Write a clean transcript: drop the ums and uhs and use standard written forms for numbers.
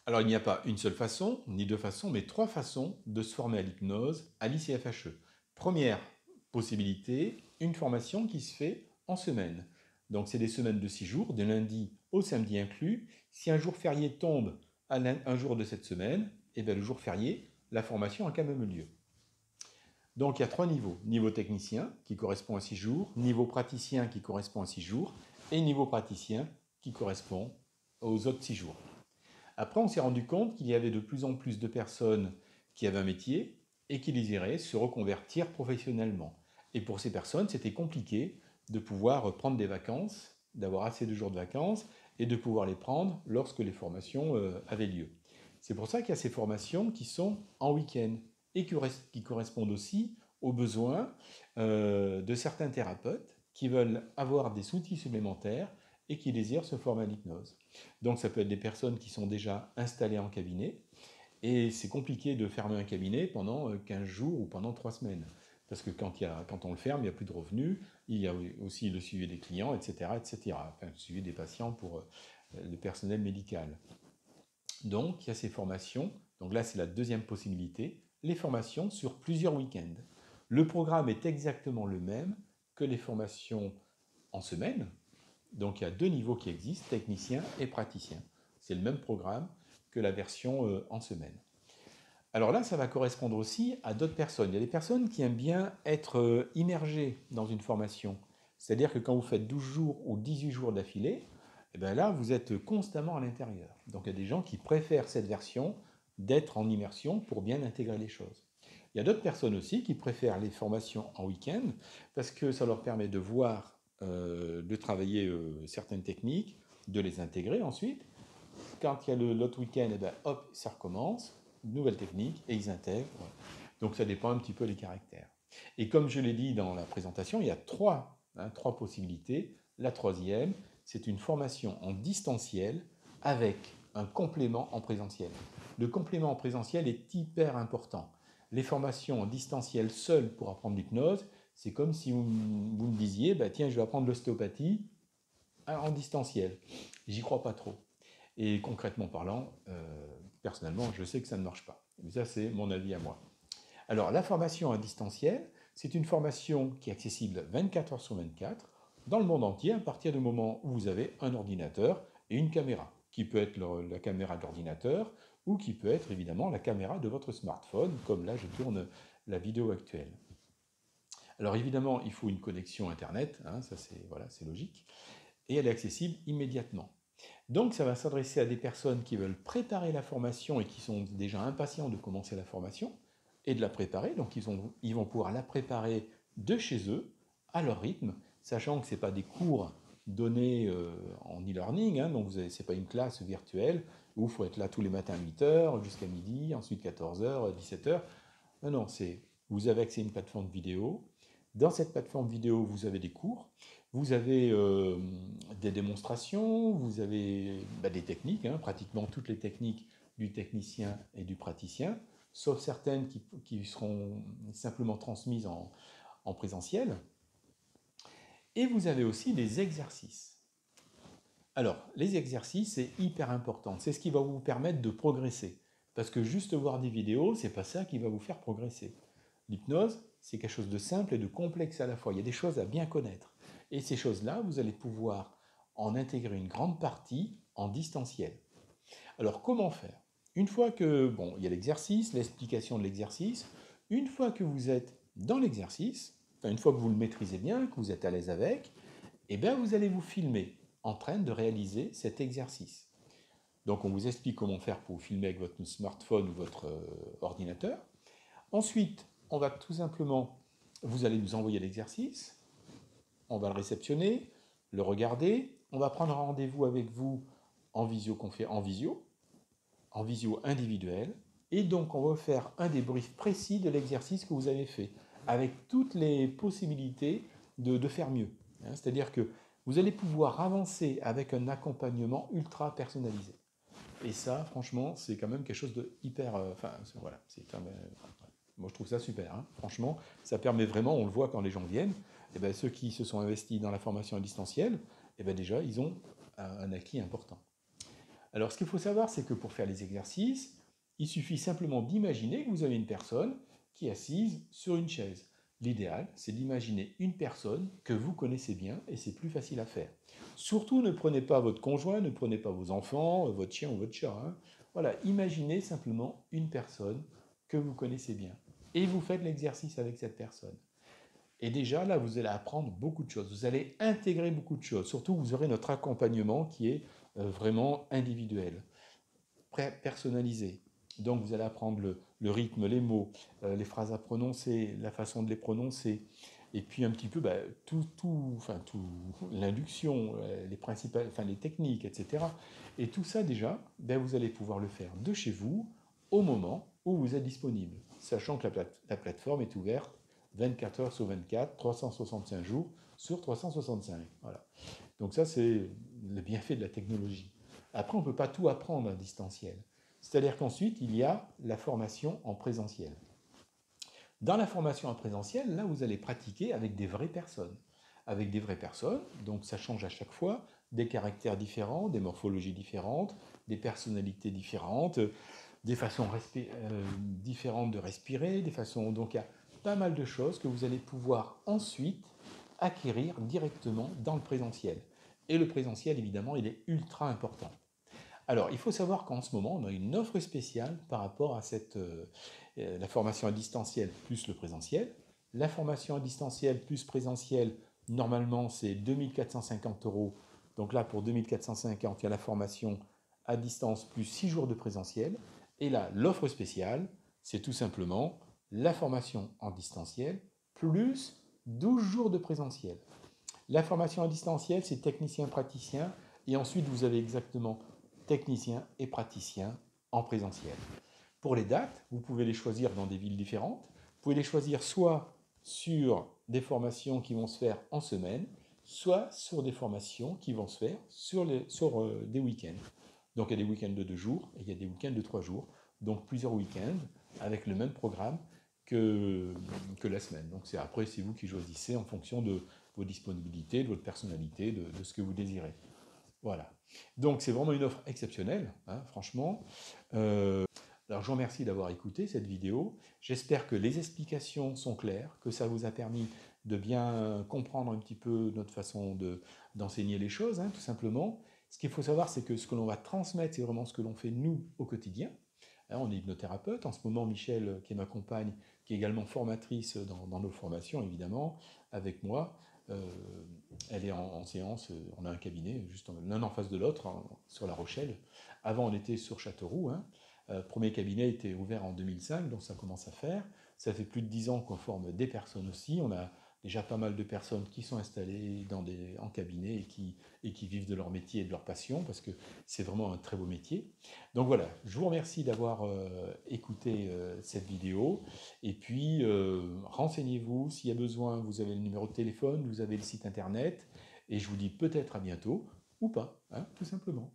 Alors, il n'y a pas une seule façon, ni deux façons, mais trois façons de se former à l'hypnose à l'ICFHE. Première possibilité, une formation qui se fait en semaine. Donc, c'est des semaines de 6 jours, de lundi au samedi inclus. Si un jour férié tombe à un jour de cette semaine, et bien le jour férié, la formation a quand même lieu. Donc, il y a trois niveaux. Niveau technicien, qui correspond à 6 jours, niveau praticien, qui correspond à 6 jours, et niveau praticien, qui correspond aux autres 6 jours. Après, on s'est rendu compte qu'il y avait de plus en plus de personnes qui avaient un métier et qui désiraient se reconvertir professionnellement. Et pour ces personnes, c'était compliqué de pouvoir prendre des vacances, d'avoir assez de jours de vacances et de pouvoir les prendre lorsque les formations avaient lieu. C'est pour ça qu'il y a ces formations qui sont en week-end et qui correspondent aussi aux besoins de certains thérapeutes qui veulent avoir des outils supplémentaires et qui désirent se former à l'hypnose. Donc ça peut être des personnes qui sont déjà installées en cabinet, et c'est compliqué de fermer un cabinet pendant 15 jours ou pendant 3 semaines. Parce que quand on le ferme, il n'y a plus de revenus, il y a aussi le suivi des clients, etc. etc. Enfin, le suivi des patients pour le personnel médical. Donc il y a ces formations, donc là c'est la deuxième possibilité, les formations sur plusieurs week-ends. Le programme est exactement le même que les formations en semaine, donc il y a deux niveaux qui existent, technicien et praticien. C'est le même programme que la version en semaine. Alors là, ça va correspondre aussi à d'autres personnes. Il y a des personnes qui aiment bien être immergées dans une formation. C'est-à-dire que quand vous faites 12 jours ou 18 jours d'affilée, eh bien là, vous êtes constamment à l'intérieur. Donc il y a des gens qui préfèrent cette version d'être en immersion pour bien intégrer les choses. Il y a d'autres personnes aussi qui préfèrent les formations en week-end parce que ça leur permet de voir, de travailler certaines techniques, de les intégrer ensuite. Quand il y a l'autre week-end, eh ben, hop, ça recommence, nouvelle technique, et ils intègrent. Donc ça dépend un petit peu des caractères. Et comme je l'ai dit dans la présentation, il y a trois possibilités. La troisième, c'est une formation en distanciel avec un complément en présentiel. Le complément en présentiel est hyper important. Les formations en distanciel seules pour apprendre l'hypnose, c'est comme si vous me disiez, bah, tiens, je vais apprendre l'ostéopathie en distanciel. J'y crois pas trop. Et concrètement parlant, personnellement, je sais que ça ne marche pas. Mais ça, c'est mon avis à moi. Alors, la formation à distanciel, c'est une formation qui est accessible 24 heures sur 24 dans le monde entier à partir du moment où vous avez un ordinateur et une caméra, qui peut être la caméra de l'ordinateur ou qui peut être évidemment la caméra de votre smartphone, comme là je tourne la vidéo actuelle. Alors évidemment, il faut une connexion Internet, hein, ça c'est voilà, c'est logique, et elle est accessible immédiatement. Donc ça va s'adresser à des personnes qui veulent préparer la formation et qui sont déjà impatients de commencer la formation et de la préparer. Donc ils vont pouvoir la préparer de chez eux, à leur rythme, sachant que ce n'est pas des cours donnés en e-learning, hein, donc ce n'est pas une classe virtuelle où il faut être là tous les matins à 8h jusqu'à midi, ensuite 14h, 17h. Non, non, vous avez accès à une plateforme vidéo. Dans cette plateforme vidéo, vous avez des cours, vous avez des démonstrations, vous avez des techniques, hein, pratiquement toutes les techniques du technicien et du praticien, sauf certaines qui seront simplement transmises en présentiel. Et vous avez aussi des exercices. Alors, les exercices, c'est hyper important. C'est ce qui va vous permettre de progresser. Parce que juste voir des vidéos, c'est pas ça qui va vous faire progresser. L'hypnose, c'est quelque chose de simple et de complexe à la fois. Il y a des choses à bien connaître. Et ces choses-là, vous allez pouvoir en intégrer une grande partie en distanciel. Alors, comment faire? Une fois que, bon, il y a l'exercice, l'explication de l'exercice, une fois que vous êtes dans l'exercice, enfin, une fois que vous le maîtrisez bien, que vous êtes à l'aise avec, eh bien, vous allez vous filmer en train de réaliser cet exercice. Donc, on vous explique comment faire pour vous filmer avec votre smartphone ou votre ordinateur. Ensuite, on va tout simplement, vous allez nous envoyer l'exercice, on va le réceptionner, le regarder, on va prendre un rendez-vous avec vous en en visio individuelle, et donc on va faire un débrief précis de l'exercice que vous avez fait, avec toutes les possibilités de faire mieux. C'est-à-dire que vous allez pouvoir avancer avec un accompagnement ultra personnalisé. Et ça, franchement, c'est quand même quelque chose de hyper... voilà, c'est quand même... Moi, je trouve ça super. Hein. Franchement, ça permet vraiment, on le voit quand les gens viennent, et ben, ceux qui se sont investis dans la formation à distanciel, et ben, déjà, ils ont un acquis important. Alors, ce qu'il faut savoir, c'est que pour faire les exercices, il suffit simplement d'imaginer que vous avez une personne qui est assise sur une chaise. L'idéal, c'est d'imaginer une personne que vous connaissez bien et c'est plus facile à faire. Surtout, ne prenez pas votre conjoint, ne prenez pas vos enfants, votre chien ou votre chat. Hein. Voilà, imaginez simplement une personne que vous connaissez bien et vous faites l'exercice avec cette personne. Et déjà, là, vous allez apprendre beaucoup de choses. Vous allez intégrer beaucoup de choses. Surtout, vous aurez notre accompagnement qui est vraiment individuel, personnalisé. Donc, vous allez apprendre le rythme, les mots, les phrases à prononcer, la façon de les prononcer. Et puis un petit peu l'induction, les principales, les techniques, etc. Et tout ça déjà, vous allez pouvoir le faire de chez vous au moment où vous êtes disponible, sachant que la plateforme est ouverte 24 heures sur 24, 365 jours sur 365. Voilà. Donc ça, c'est le bienfait de la technologie. Après, on ne peut pas tout apprendre à distanciel. C'est-à-dire qu'ensuite, il y a la formation en présentiel. Dans la formation en présentiel, là, vous allez pratiquer avec des vraies personnes. Avec des vraies personnes, donc ça change à chaque fois, des caractères différents, des morphologies différentes, des personnalités différentes, des façons différentes de respirer, des façons... Donc il y a pas mal de choses que vous allez pouvoir ensuite acquérir directement dans le présentiel. Et le présentiel, évidemment, il est ultra important. Alors, il faut savoir qu'en ce moment, on a une offre spéciale par rapport à la formation à distanciel plus le présentiel. La formation à distanciel plus présentiel, normalement, c'est 2450 €. Donc là, pour 2450, il y a la formation à distance plus 6 jours de présentiel. Et là, l'offre spéciale, c'est tout simplement la formation en distanciel plus 12 jours de présentiel. La formation à distanciel, c'est technicien-praticien. Et ensuite, vous avez exactement technicien et praticien en présentiel. Pour les dates, vous pouvez les choisir dans des villes différentes. Vous pouvez les choisir soit sur des formations qui vont se faire en semaine, soit sur des formations qui vont se faire sur des week-ends. Donc il y a des week-ends de 2 jours et il y a des week-ends de 3 jours. Donc plusieurs week-ends avec le même programme que la semaine. Donc après, c'est vous qui choisissez en fonction de vos disponibilités, de votre personnalité, de ce que vous désirez. Voilà. Donc c'est vraiment une offre exceptionnelle, hein, franchement. Alors je vous remercie d'avoir écouté cette vidéo. J'espère que les explications sont claires, que ça vous a permis de bien comprendre un petit peu notre façon d'enseigner les choses, hein, tout simplement. Ce qu'il faut savoir, c'est que ce que l'on va transmettre, c'est vraiment ce que l'on fait nous au quotidien. Hein, on est hypnothérapeute. En ce moment, Michel, qui m'accompagne, qui est également formatrice dans nos formations, évidemment, avec moi, elle est en séance, on a un cabinet juste l'un en face de l'autre, hein, sur La Rochelle. Avant, on était sur Châteauroux. Hein. Premier cabinet était ouvert en 2005, donc ça commence à faire. Ça fait plus de 10 ans qu'on forme des personnes aussi. On a déjà pas mal de personnes qui sont installées en cabinet et qui vivent de leur métier et de leur passion, parce que c'est vraiment un très beau métier. Donc voilà, je vous remercie d'avoir écouté cette vidéo. Et puis, renseignez-vous, s'il y a besoin, vous avez le numéro de téléphone, vous avez le site internet, et je vous dis peut-être à bientôt, ou pas, hein, tout simplement.